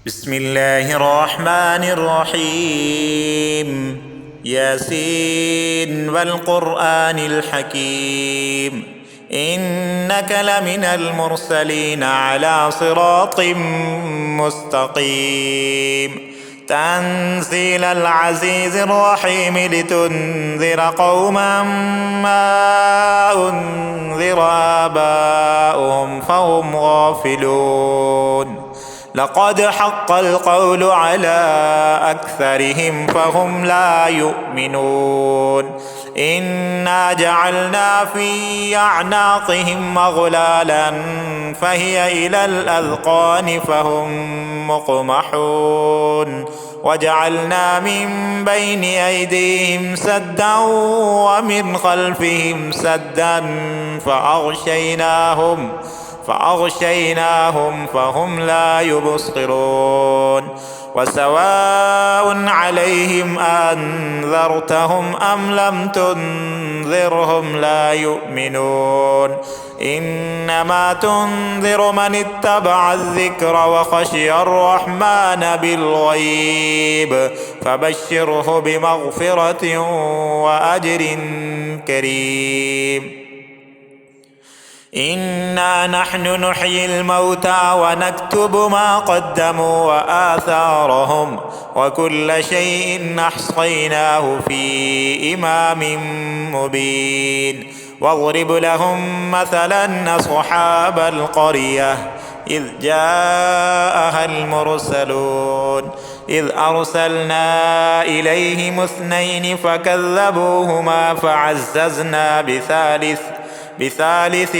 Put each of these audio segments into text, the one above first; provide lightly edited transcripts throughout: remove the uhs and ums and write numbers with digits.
بسم الله الرحمن الرحيم. ياسين والقرآن الحكيم، إنك لمن المرسلين على صراط مستقيم. تنزيل العزيز الرحيم لتنذر قوما ما أنذر آباؤهم فهم غافلون. لقد حق القول على أكثرهم فهم لا يؤمنون. إنا جعلنا في أعناقهم أغلالا فهي إلى الأذقان فهم مقمحون. وجعلنا من بين أيديهم سدا ومن خلفهم سدا فأغشيناهم فهم لا يبصرون. وسواء عليهم أنذرتهم أم لم تنذرهم لا يؤمنون. إنما تنذر من اتبع الذكر وخشي الرحمن بالغيب فبشره بمغفرة وأجر كريم. إنا نحن نحيي الموتى ونكتب ما قدموا وآثارهم وكل شيء أحصيناه في إمام مبين. واضرب لهم مثلا أصحاب القرية إذ جاءها المرسلون إذ أرسلنا إليهم 2 فكذبوهما فعززنا بثالث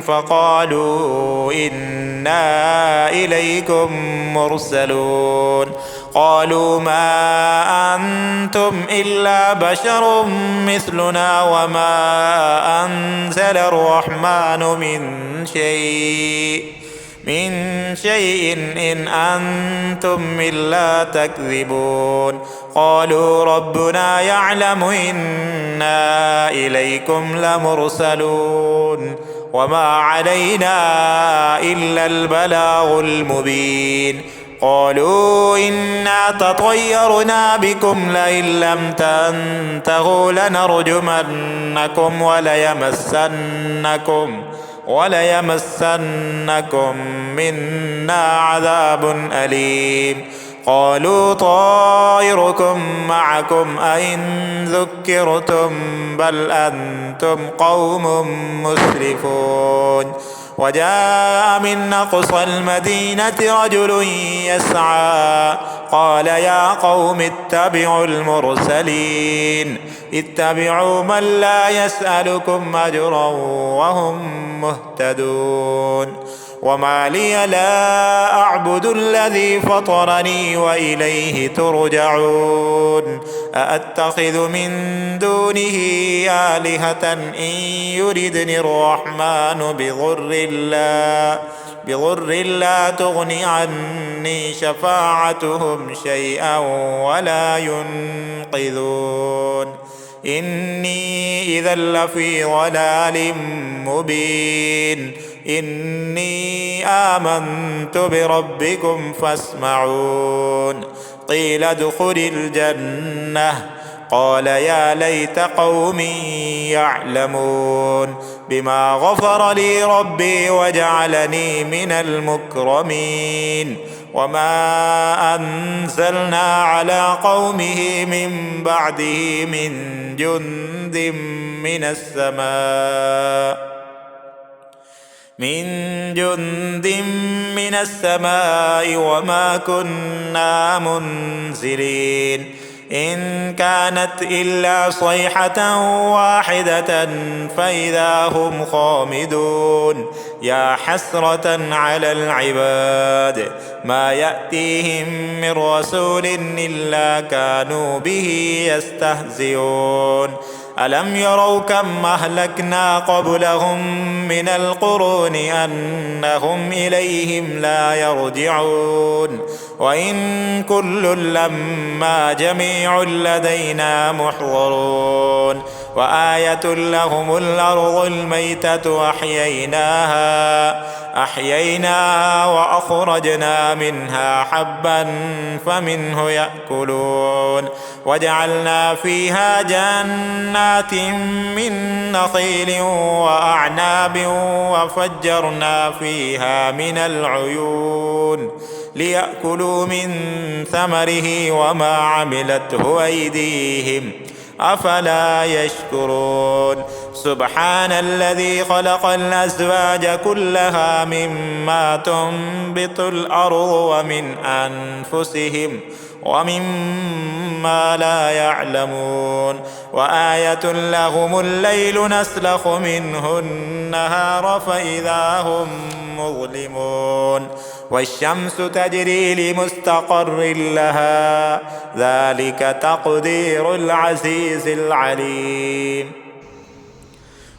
فقالوا إنا إليكم مرسلون. قالوا ما أنتم إلا بشر مثلنا وما أنزل الرحمن من شيء إن أنتم إلا تكذبون. قالوا ربنا يعلم إنا إليكم لمرسلون وما علينا إلا البلاغ المبين. قالوا إنا تطيرنا بكم لئن لم تنتهوا لنرجمنكم وليمسنكم منا عذاب أليم. قالوا طائركم معكم أئن ذكرتم بل أنتم قوم مسرفون. وجاء من أقصى المدينة رجل يسعى قال يا قوم اتبعوا المرسلين اتبعوا من لا يسألكم أجرا وهم مهتدون. وما لي لا أعبد الذي فطرني وإليه ترجعون. أأتخذ من دونه آلهة إن يردني الرحمن بضر لا تغني عني شفاعتهم شيئا ولا ينقذون. إني إذا لفي ضلال مبين. إني آمنت بربكم فاسمعون. قيل ادخل الجنة قال يا ليت قومي يعلمون بما غفر لي ربي وجعلني من المكرمين. وما أنزلنا على قومه من بعده من جند من السماء وما كنا منزلين. إن كانت إلا صيحة واحدة فإذا هم خامدون. يا حسرة على العباد ما يأتيهم من رسول إلا كانوا به يستهزئون. ألم يروا كم أهلكنا قبلهم من القرون أنهم إليهم لا يرجعون. وإن كل لما جميع لدينا محضرون. وآية لهم الأرض الميتة أحييناها أحييناها وأخرجنا منها حبا فمنه يأكلون وجعلنا فيها جنات من نخيل وأعناب وفجرنا فيها من العيون ليأكلوا من ثمره وما عملته أيديهم أفلا يشكرون سبحان الذي خلق الأزواج كلها مما تنبت الأرض ومن أنفسهم ومما لا يعلمون وآية لهم الليل نسلخ منه النهار فإذا هم مظلمون والشمس تجري لمستقر لها ذلك تقدير العزيز العليم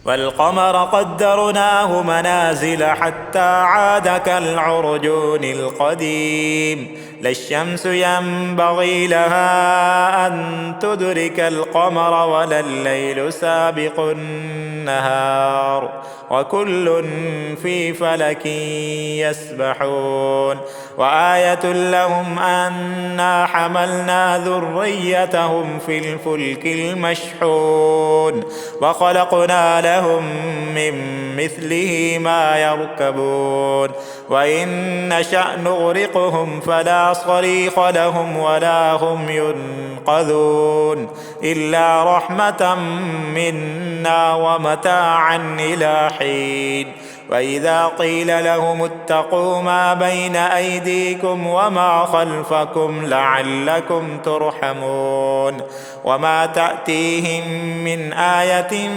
والقمر قدرناه منازل حتى عاد كالعرجون القديم لا الشمس ينبغي لها أن تدرك القمر ولا الليل سابق النهار وكل في فلك يسبحون وآية لهم أنا حملنا ذريتهم في الفلك المشحون وخلقنا لهم من مثله ما يركبون وإن نشأ نغرقهم فلا صريخ لهم ولا هم ينقذون إلا رحمة منا ومتاعا إلى حين وإذا قيل لهم اتقوا ما بين أيديكم وما خلفكم لعلكم ترحمون وما تأتيهم من آية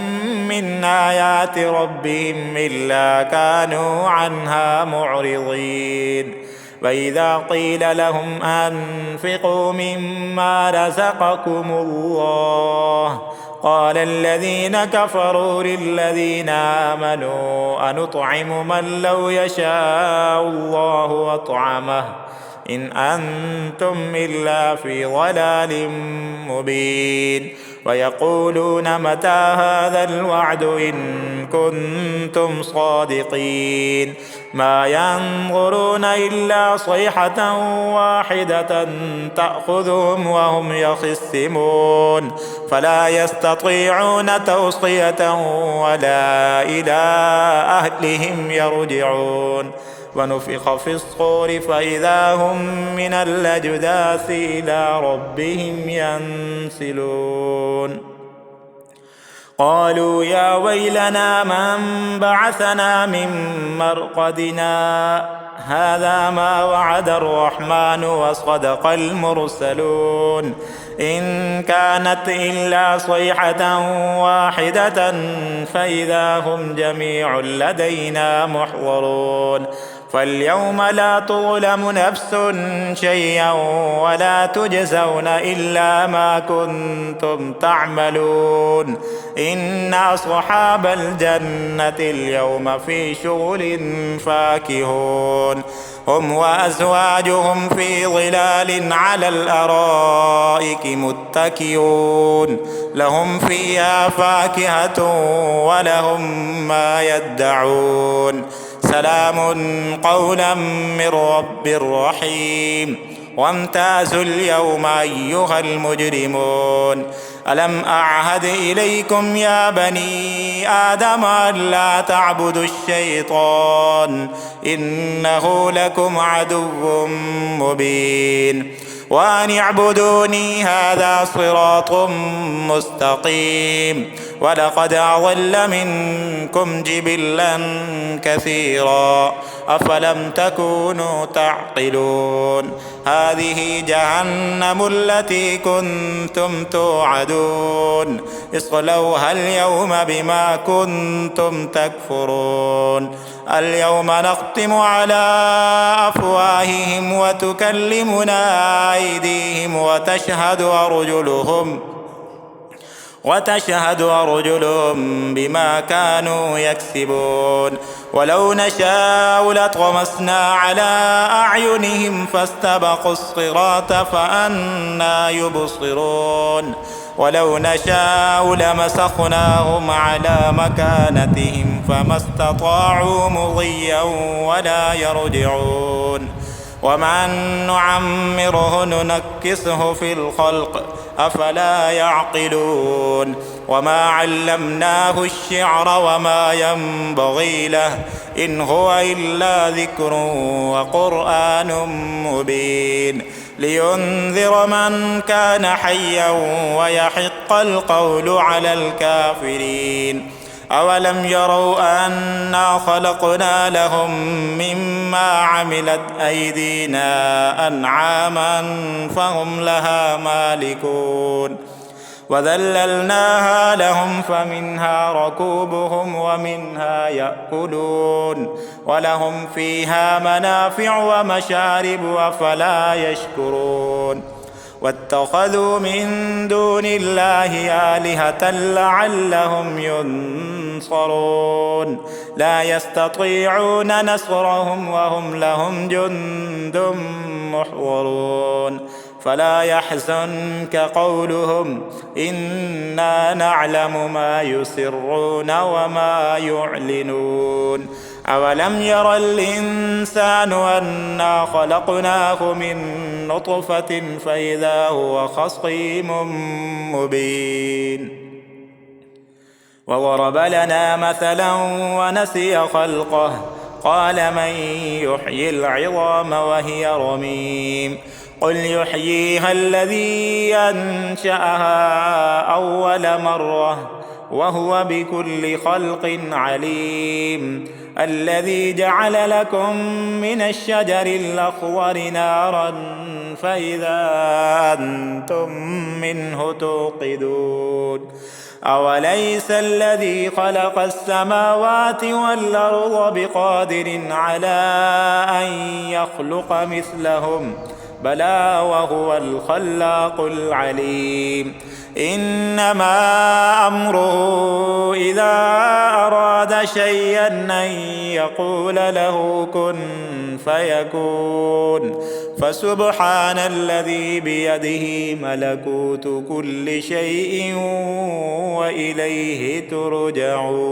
من آيات ربهم إلا كانوا عنها معرضين وإذا قيل لهم أنفقوا مما رزقكم الله قال الذين كفروا للذين آمنوا أنطعم من لو يشاء الله أطعمه إن أنتم إلا في ضلال مبين ويقولون متى هذا الوعد إن كنتم صادقين ما ينظرون إلا صيحة واحدة تأخذهم وهم يخصمون فلا يستطيعون توصية ولا إلى أهلهم يرجعون ونفخ في الصور فإذا هم من الأجداث إلى ربهم ينسلون قالوا يا ويلنا من بعثنا من مرقدنا هذا ما وعد الرحمن وصدق المرسلون إن كانت إلا صيحة واحدة فإذا هم جميع لدينا محضرون فاليوم لا تظلم نفس شيئا ولا تجزون إلا ما كنتم تعملون إن أصحاب الجنة اليوم في شغل فاكهون هم وأزواجهم في ظلال على الأرائك متكئون لهم فيها فاكهة ولهم ما يدعون سلام قولا من رب رحيم وامتازوا اليوم أيها المجرمون ألم أعهد إليكم يا بني آدم ألا تعبدوا الشيطان إنه لكم عدو مبين وأن اعبدوني هذا صراط مستقيم ولقد أضل منكم جبلا كثيرا أفلم تكونوا تعقلون هذه جهنم التي كنتم توعدون اصلوها اليوم بما كنتم تكفرون اليوم نختم على أفواههم وتكلمنا أيديهم وتشهد أرجلهم بما كانوا يكسبون ولو نشاء لطمسنا على أعينهم فاستبقوا الصراط فأنى يبصرون ولو نشاء لمسخناهم على مكانتهم فما استطاعوا مضيا ولا يرجعون ومن نعمره ننكسه في الخلق أفلا يعقلون وما علمناه الشعر وما ينبغي له إن هو إلا ذكر وقرآن مبين لينذر من كان حيا ويحق القول على الكافرين أولم يروا أنا خلقنا لهم مما عملت أيدينا أنعاما فهم لها مالكون وذللناها لهم فمنها ركوبهم ومنها يأكلون ولهم فيها منافع ومشارب أفلا يشكرون واتخذوا من دون الله آلهة لعلهم ينصرون لا يستطيعون نصرهم وهم لهم جند محضرون فلا يحزنك قولهم إنا نعلم ما يسرون وما يعلنون أولم ير الإنسان أنا خلقناه من نطفة فإذا هو خصيم مبين وضرب لنا مثلا ونسي خلقه قال من يحيي العظام وهي رميم قل يحييها الذي أنشأها أول مرة وهو بكل خلق عليم الذي جعل لكم من الشجر الأخضر نارا فإذا أنتم منه توقدون أوليس الذي خلق السماوات والأرض بقادر على أن يخلق مثلهم بلى وهو الخلاق العليم إنما أمره إذا أراد شيئا أن يقول له كن فيكون فسبحان الذي بيده ملكوت كل شيء وإليه ترجعون.